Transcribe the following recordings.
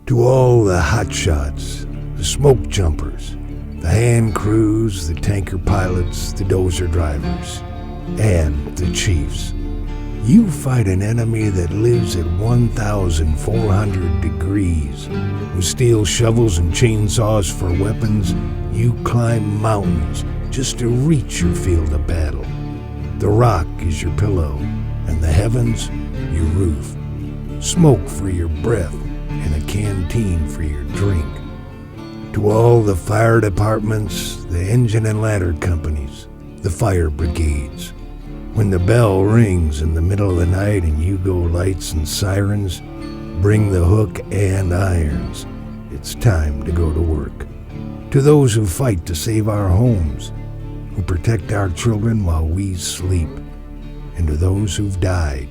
To all the hotshots, the smoke jumpers, the hand crews, the tanker pilots, the dozer drivers, and the chiefs. You fight an enemy that lives at 1,400 degrees. With steel shovels and chainsaws for weapons, you climb mountains just to reach your field of battle. The rock is your pillow, and the heavens your roof. Smoke for your breath, and a canteen for your drink. To all the fire departments, the engine and ladder companies, the fire brigades. When the bell rings in the middle of the night and you go lights and sirens, bring the hook and irons. It's time to go to work. To those who fight to save our homes, who protect our children while we sleep, and to those who've died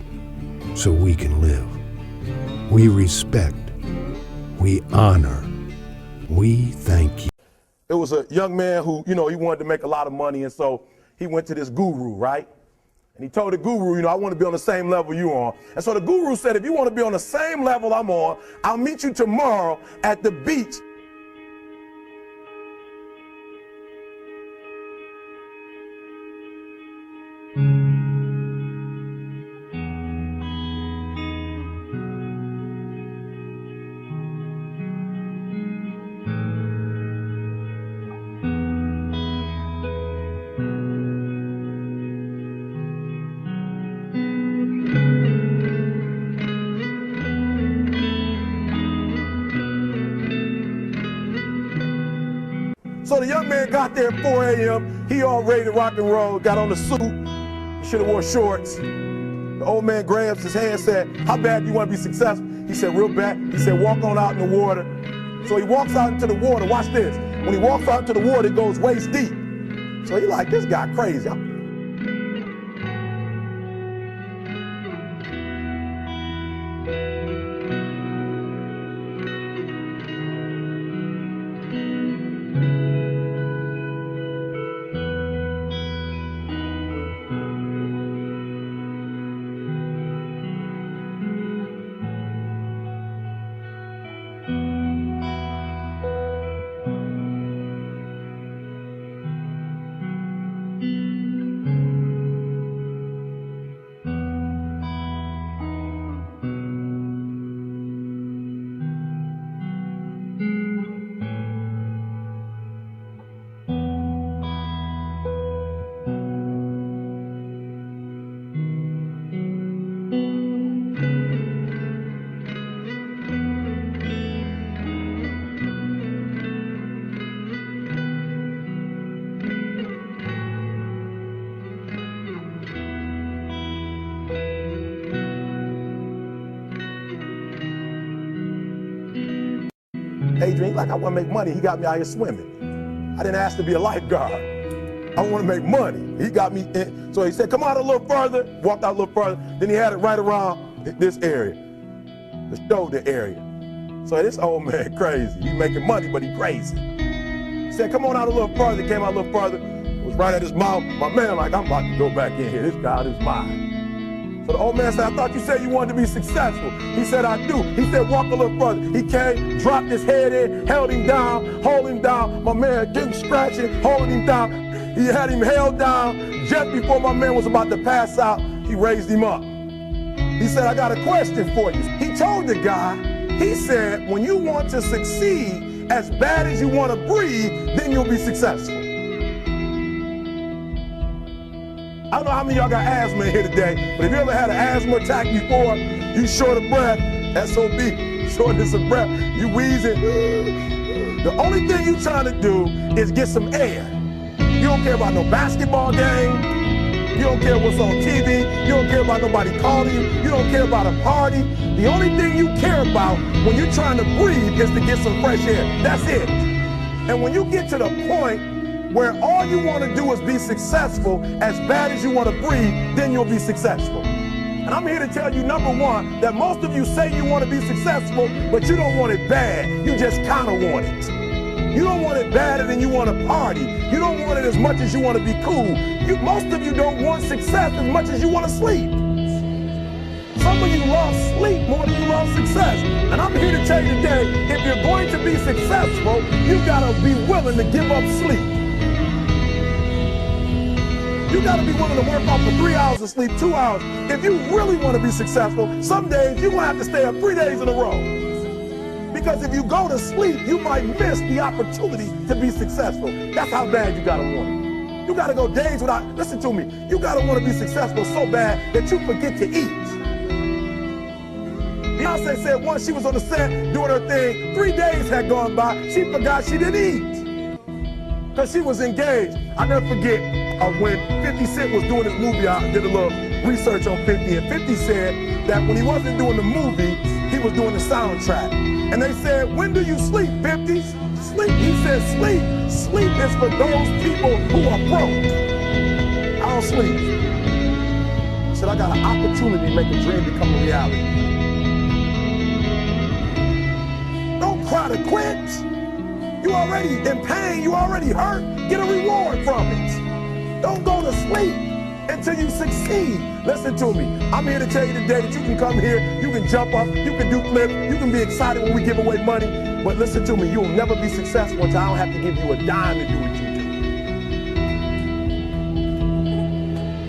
so we can live. We respect, we honor, we thank you. It was a young man who, he wanted to make a lot of money, and so he went to this guru, right? And he told the guru, I want to be on the same level you're on. And so the guru said, if you want to be on the same level I'm on, I'll meet you tomorrow at the beach. So the young man got there at 4 a.m. He all ready to rock and roll, got on the suit, should have wore shorts. The old man grabs his hand and said, how bad do you want to be successful? He said, real bad. He said, walk on out in the water. So he walks out into the water. Watch this. When he walks out into the water, it goes waist deep. So he like, this guy crazy. Adrian, like I want to make money. He got me out here swimming. I didn't ask to be a lifeguard. I want to make money. He got me in. So he said, come out a little further. Walked out a little further. Then he had it right around this area, the shoulder area. So this old man crazy. He making money, but he crazy. He said, come on out a little further. He came out a little further. It was right at his mouth. My man like, I'm about to go back in here. This guy is mine. So the old man said, I thought you said you wanted to be successful. He said, I do. He said, walk a little further. He came, dropped his head in, held him down, hold him down. My man getting scratching, holding him down. He had him held down. Just before my man was about to pass out, he raised him up. He said, I got a question for you. He told the guy, he said, when you want to succeed as bad as you want to breathe, then you'll be successful. I don't know how many of y'all got asthma in here today, but if you ever had an asthma attack before, you short of breath, SOB, shortness of breath, you wheezing. The only thing you trying to do is get some air. You don't care about no basketball game. You don't care what's on TV. You don't care about nobody calling you. You don't care about a party. The only thing you care about when you're trying to breathe is to get some fresh air. That's it. And when you get to the point where all you want to do is be successful as bad as you want to breathe, then you'll be successful. And I'm here to tell you, number one, that most of you say you want to be successful, but you don't want it bad. You just kind of want it. You don't want it badder than you want to party. You don't want it as much as you want to be cool. Most of you don't want success as much as you want to sleep. Some of you love sleep more than you love success. And I'm here to tell you today, successful, you gotta be willing to give up sleep. You gotta be willing to work off for 3 hours of sleep, 2 hours. If you really want to be successful, some days you're gonna have to stay up 3 days in a row. Because if you go to sleep, you might miss the opportunity to be successful. That's how bad you gotta want it. You gotta go days without, listen to me, you gotta want to be successful so bad that you forget to eat. Beyonce said once she was on the set doing her thing, 3 days had gone by, she forgot she didn't eat. Because she was engaged. I never forget when 50 Cent was doing his movie, I did a little research on 50, and 50 said that when he wasn't doing the movie, he was doing the soundtrack. And they said, when do you sleep, 50? Sleep. He said, sleep. Sleep is for those people who are broke. I don't sleep. He said, I got an opportunity to make a dream become a reality. Don't cry to quit. You already in pain. You already hurt. Get a reward from it. Don't go to sleep until you succeed. Listen to me. I'm here to tell you today that you can come here, you can jump up, you can do flips, you can be excited when we give away money. But listen to me, you'll never be successful until I don't have to give you a dime to do what you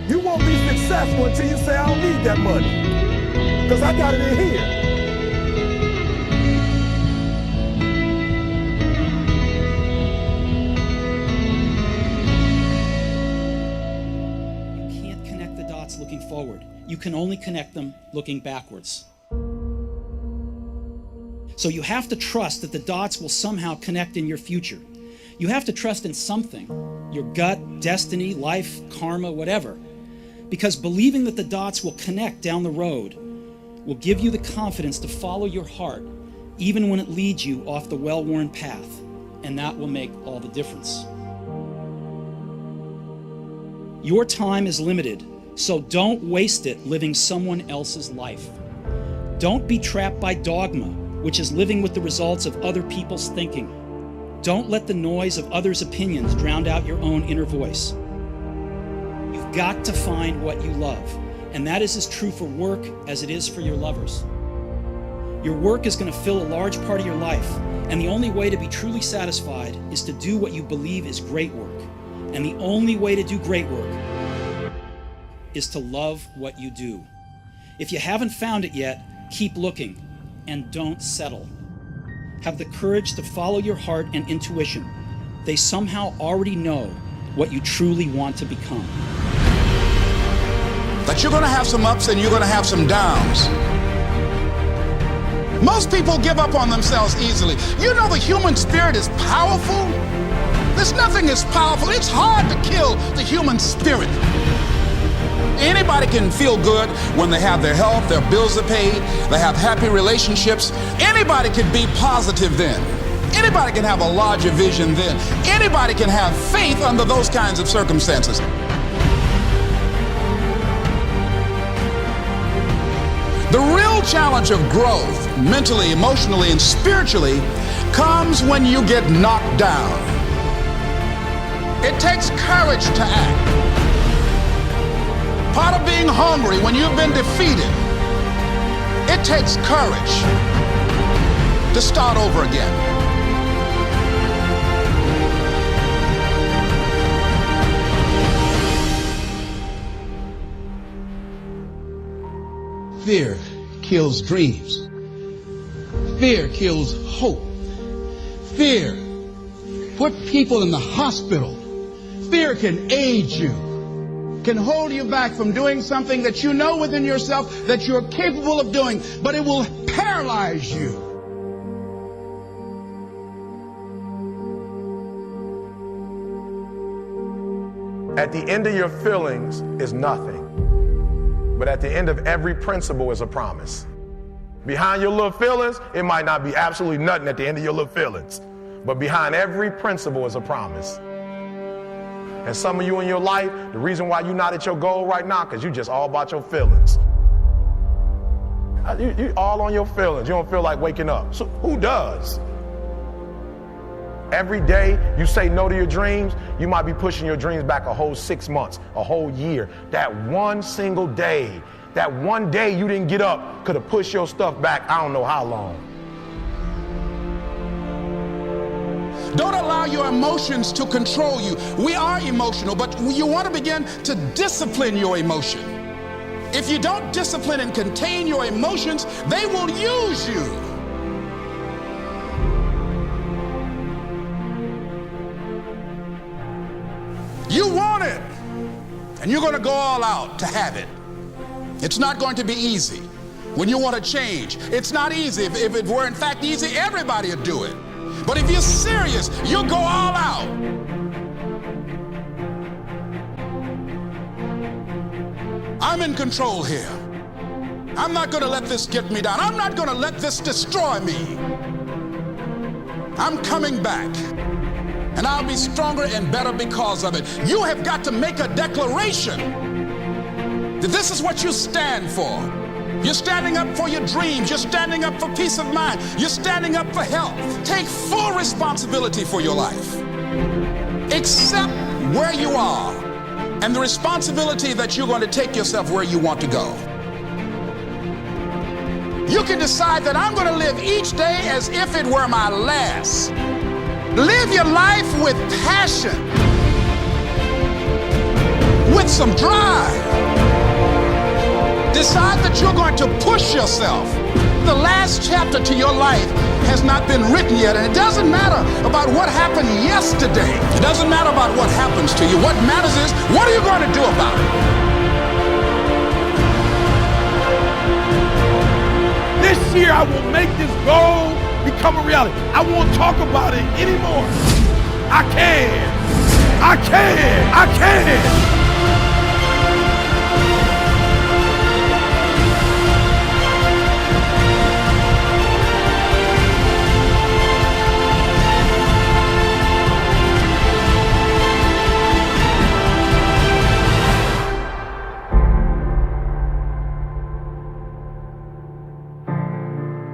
do. You won't be successful until you say, I don't need that money. Because I got it in here. Looking forward. You can only connect them looking backwards. So you have to trust that the dots will somehow connect in your future. You have to trust in something, your gut, destiny, life, karma, whatever. Because believing that the dots will connect down the road will give you the confidence to follow your heart, even when it leads you off the well-worn path. And that will make all the difference. Your time is limited. So don't waste it living someone else's life. Don't be trapped by dogma, which is living with the results of other people's thinking. Don't let the noise of others' opinions drown out your own inner voice. You've got to find what you love, and that is as true for work as it is for your lovers. Your work is going to fill a large part of your life, and the only way to be truly satisfied is to do what you believe is great work. And the only way to do great work is to love what you do. If you haven't found it yet, keep looking and don't settle. Have the courage to follow your heart and intuition. They somehow already know what you truly want to become. That you're going to have some ups and you're going to have some downs. Most people give up on themselves easily. You know the human spirit is powerful. There's nothing as powerful. It's hard to kill the human spirit. Anybody can feel good when they have their health, their bills are paid, they have happy relationships. Anybody can be positive then. Anybody can have a larger vision then. Anybody can have faith under those kinds of circumstances. The real challenge of growth, mentally, emotionally, and spiritually, comes when you get knocked down. It takes courage to act. Part of being hungry when you've been defeated, it takes courage to start over again. Fear kills dreams. Fear kills hope. Fear put people in the hospital. Fear can age you, can hold you back from doing something that you know within yourself that you're capable of doing, but it will paralyze you. At the end of your feelings is nothing, but at the end of every principle is a promise. Behind your little feelings, it might not be absolutely nothing at the end of your little feelings, but behind every principle is a promise. And some of you in your life, the reason why you're not at your goal right now, because you just all about your feelings. You all on your feelings. You don't feel like waking up. So who does? Every day you say no to your dreams, you might be pushing your dreams back a whole 6 months, a whole year. That one single day, that one day you didn't get up could have pushed your stuff back I don't know how long. Don't allow your emotions to control you. We are emotional, but you want to begin to discipline your emotion. If you don't discipline and contain your emotions, they will use you. You want it, and you're going to go all out to have it. It's not going to be easy. When you want to change, it's not easy. If it were in fact easy, everybody would do it. But if you're serious, you'll go all out. I'm in control here. I'm not going to let this get me down. I'm not going to let this destroy me. I'm coming back. And I'll be stronger and better because of it. You have got to make a declaration that this is what you stand for. You're standing up for your dreams. You're standing up for peace of mind. You're standing up for health. Take full responsibility for your life. Accept where you are and the responsibility that you're going to take yourself where you want to go. You can decide that I'm going to live each day as if it were my last. Live your life with passion, with some drive. Decide that you're going to push yourself. The last chapter to your life has not been written yet, and it doesn't matter about what happened yesterday. It doesn't matter about what happens to you. What matters is, what are you going to do about it? This year I will make this goal become a reality. I won't talk about it anymore. I can. I can. I can.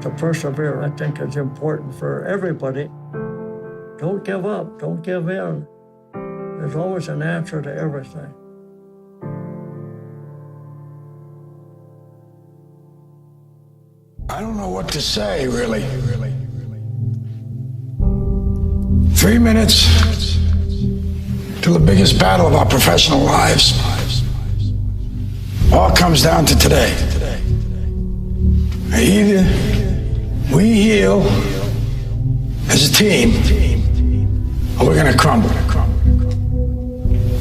To persevere, I think, is important for everybody. Don't give up. Don't give in. There's always an answer to everything. I don't know what to say, really. 3 minutes to the biggest battle of our professional lives. All comes down to today. Either we heal as a team, or we're going to crumble.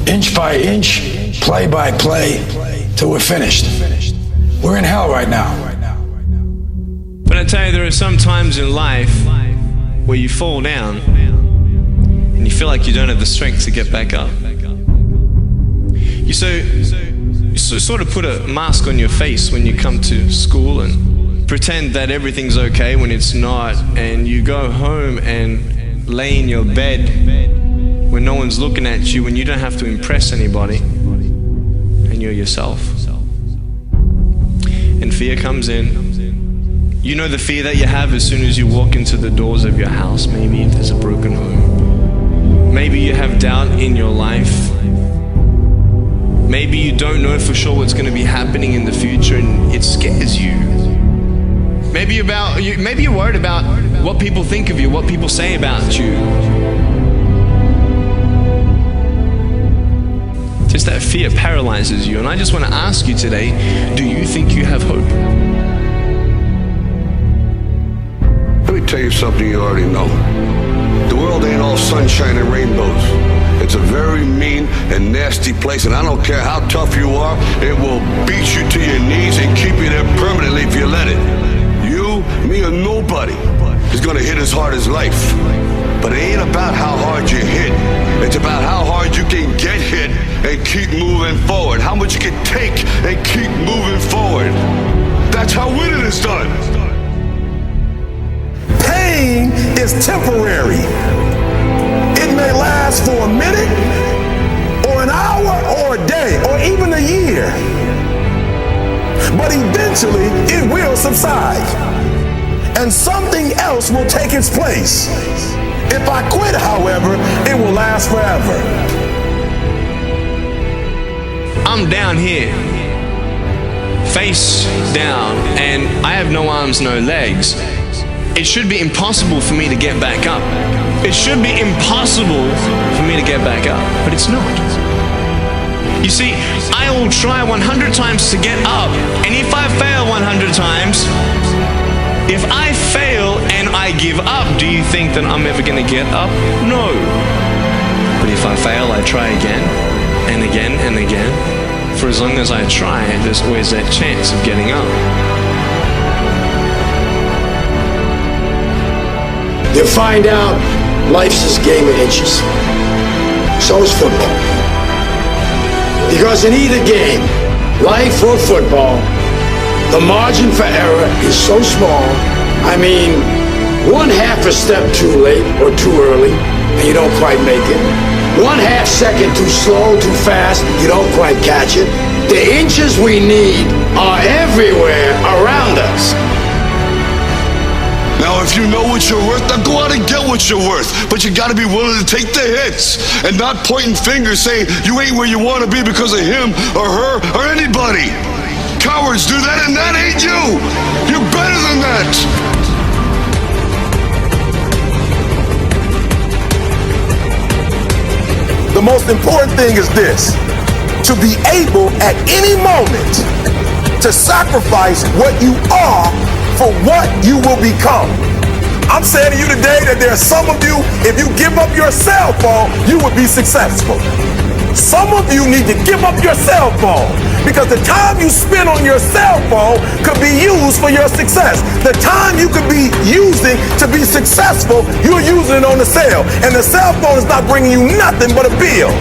Inch by inch, play by play, till we're finished. We're in hell right now. But I tell you, there are some times in life where you fall down and you feel like you don't have the strength to get back up. You sort of put a mask on your face when you come to school and pretend that everything's okay when it's not, and you go home and lay in your bed when no one's looking at you, when you don't have to impress anybody, and you're yourself. And fear comes in. You know the fear that you have as soon as you walk into the doors of your house. Maybe if there's a broken home. Maybe you have doubt in your life. Maybe you don't know for sure what's going to be happening in the future and it scares you. Maybe you're worried about what people think of you, what people say about you. Just that fear paralyzes you. And I just want to ask you today, do you think you have hope? Let me tell you something you already know. The world ain't all sunshine and rainbows. It's a very mean and nasty place, and I don't care how tough you are, it will beat you to your knees and keep you there permanently if you let it. You, me, or nobody is gonna hit as hard as life. But it ain't about how hard you hit. It's about how hard you can get hit and keep moving forward. How much you can take and keep moving forward. That's how winning is done. Pain is temporary. It may last for a minute, or an hour, or a day, or even a year. But eventually, it will subside, and something else will take its place. If I quit, however, it will last forever. I'm down here, face down, and I have no arms, no legs. it should be impossible for me to get back up. It should be impossible for me to get back up, but it's not. You see, I will try 100 times to get up, and if I fail 100 times, if I fail and I give up, do you think that I'm ever going to get up? No. But if I fail, I try again and again and again. For as long as I try, there's always that chance of getting up. You find out life's this game of inches. So is football. Because in either game, life or football, the margin for error is so small. I mean, 1/2 a step too late or too early, and you don't quite make it. 1/2 second too slow, too fast, you don't quite catch it. The inches we need are everywhere around us. Now, if you know what you're worth, then go out and get what you're worth. But you gotta be willing to take the hits and not pointing fingers saying you ain't where you wanna be because of him or her or anybody. Cowards do that, and that ain't you. You're better than that. The most important thing is this: to be able at any moment to sacrifice what you are for what you will become. I'm saying to you today that there are some of you, if you give up your cell phone, you would be successful. Some of you need to give up your cell phone because the time you spend on your cell phone could be used for your success. The time you could be using to be successful, you're using it on the cell. And the cell phone is not bringing you nothing but a bill.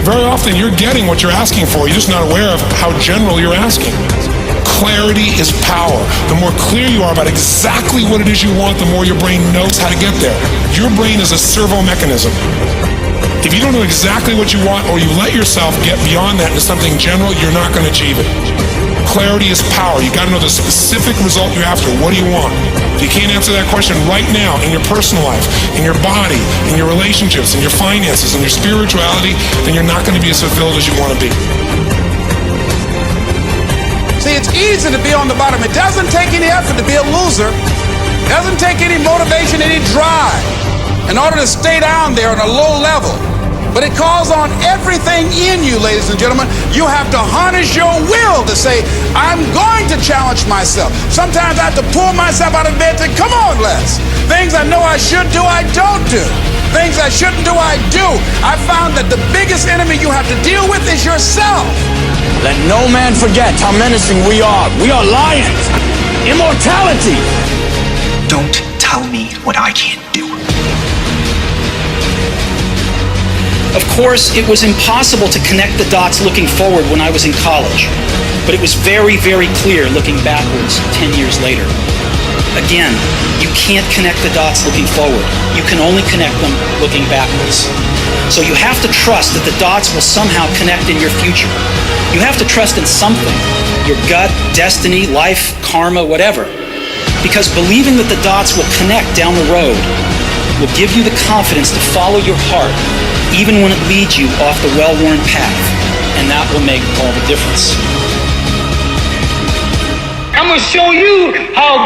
Very often you're getting what you're asking for. You're just not aware of how general you're asking. Clarity is power. The more clear you are about exactly what it is you want, the more your brain knows how to get there. Your brain is a servo mechanism. If you don't know exactly what you want, or you let yourself get beyond that into something general, you're not going to achieve it. Clarity is power. You got to know the specific result you're after. What do you want? If you can't answer that question right now in your personal life, in your body, in your relationships, in your finances, in your spirituality, then you're not going to be as fulfilled as you want to be. See, it's easy to be on the bottom. It doesn't take any effort to be a loser. It doesn't take any motivation, any drive in order to stay down there on a low level. But it calls on everything in you, ladies and gentlemen. You have to harness your will to say, I'm going to challenge myself. Sometimes I have to pull myself out of bed and say, come on, Les. Things I know I should do, I don't do. Things I shouldn't do, I do. I found that the biggest enemy you have to deal with is yourself. Let no man forget how menacing we are. We are lions. Immortality. Don't tell me what I can't do. Of course, it was impossible to connect the dots looking forward when I was in college, but it was very, very clear looking backwards 10 years later. Again, you can't connect the dots looking forward. You can only connect them looking backwards. So you have to trust that the dots will somehow connect in your future. You have to trust in something, your gut, destiny, life, karma, whatever. Because believing that the dots will connect down the road will give you the confidence to follow your heart, even when it leads you off the well-worn path. And that will make all the difference. I'm gonna show you how